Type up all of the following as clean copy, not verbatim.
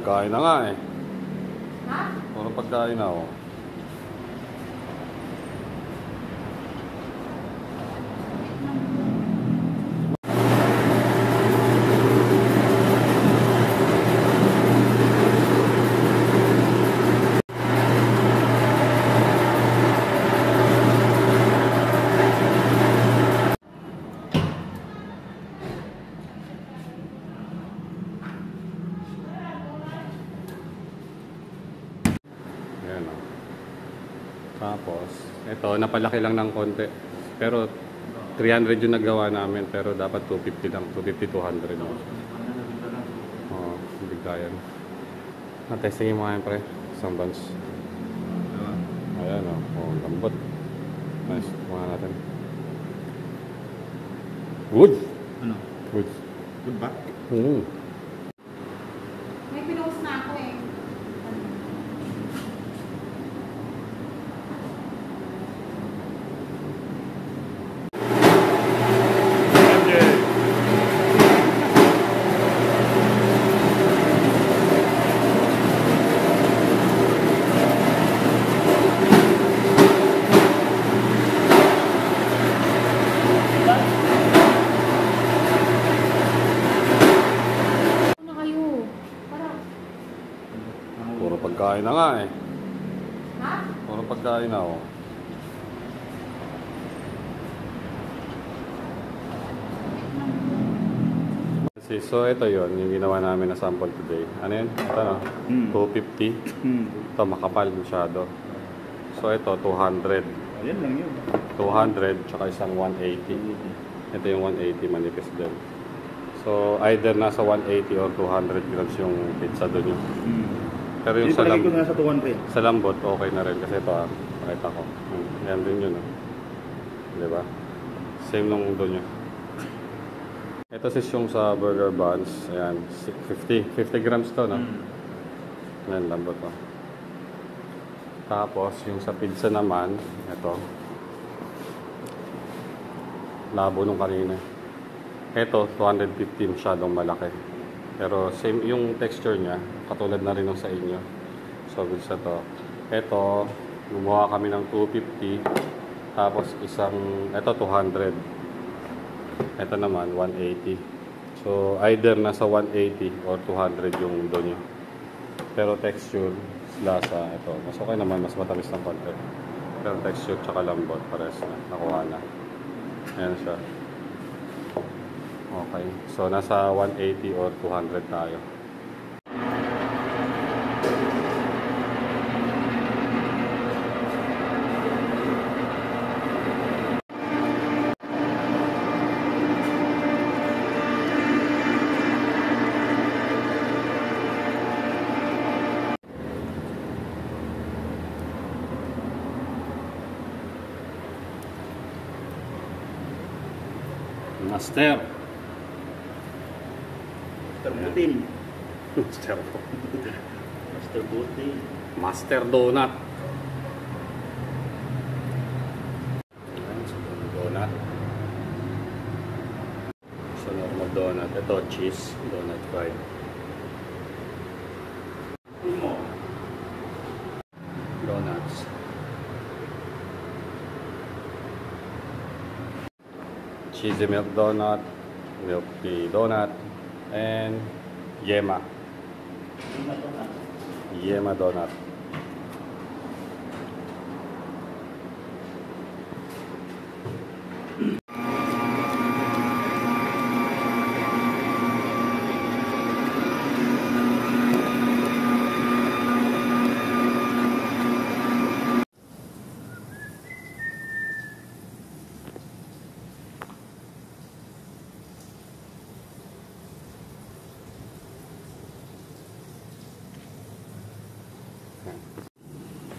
pagkain na nga eh. Ha? Puro pagkain na oh. Tapos, ito, napalaki lang ng konti. Pero, 300 yung nagawa namin. Pero, dapat 250 lang. 250, 200. Oo, hindi kaya. Testingin mo ngayon, pre. Isang bunch. Ayan, o. Oh, lambot. Nice. Mga natin. Good! Ano? Good. Good ba? May pinost na ako eh. Puro pagkain na nga eh. Ha? Puro pagkain na oh. So ito yon yung ginawa namin na sample today. Ano yun? Ito no? 250. Ito makapal masyado. So ito 200. Ayan lang yun. 200 tsaka isang 180. Ito yung 180 manipis din. So either nasa 180 or 200 grams yung pizza doon yun. Pero yung sa, ko na sa 200. sa lambot okay na rin kasi ito pakita ko. Yan din yun. Diba? Same nung doon yun. Ito sis yung sa burger buns. Ayan, 50 grams to, no? Ayan, lambot to. Tapos, yung sa pizza naman, ito. Labo nung kanina. Ito, 250, masyadong malaki. Pero, same yung texture niya. Katulad na rin ng sa inyo. So, good sa to. Ito, gumawa kami ng 250. Tapos, ito 200. Ito naman, 180. So, either nasa 180 or 200 yung doon yun. Pero texture, lasa, ito. Mas okay naman, mas matamis ng konti. Pero texture, tsaka lambot, pares na. Nakuha na. Ayan siya. Okay. So, nasa 180 or 200 tayo. Master. Master Putin. Master. Master Putin. Master Donut. Donut. So, normal donut. Ito, cheese. Donut fried. Donuts. Cheesy milk donut, milk tea donut, and Yema. Yema donut.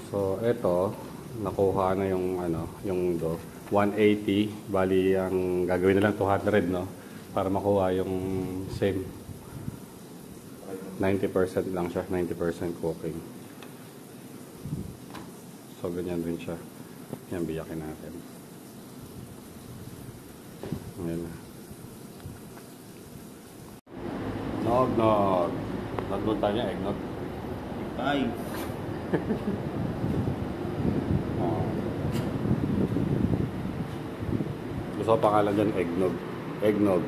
So, ito, nakuha na yung, yung 180. Bali, ang gagawin na lang 200, no? Para makuha yung same. 90% lang siya, 90% cooking. So, ganyan din siya. Yan, biyakin natin. Ayan na. Nog-nog! Nandun tayo niya, eggnog. Ay, Oo. Gusto ko pangalan dyan, eggnog. Eggnog.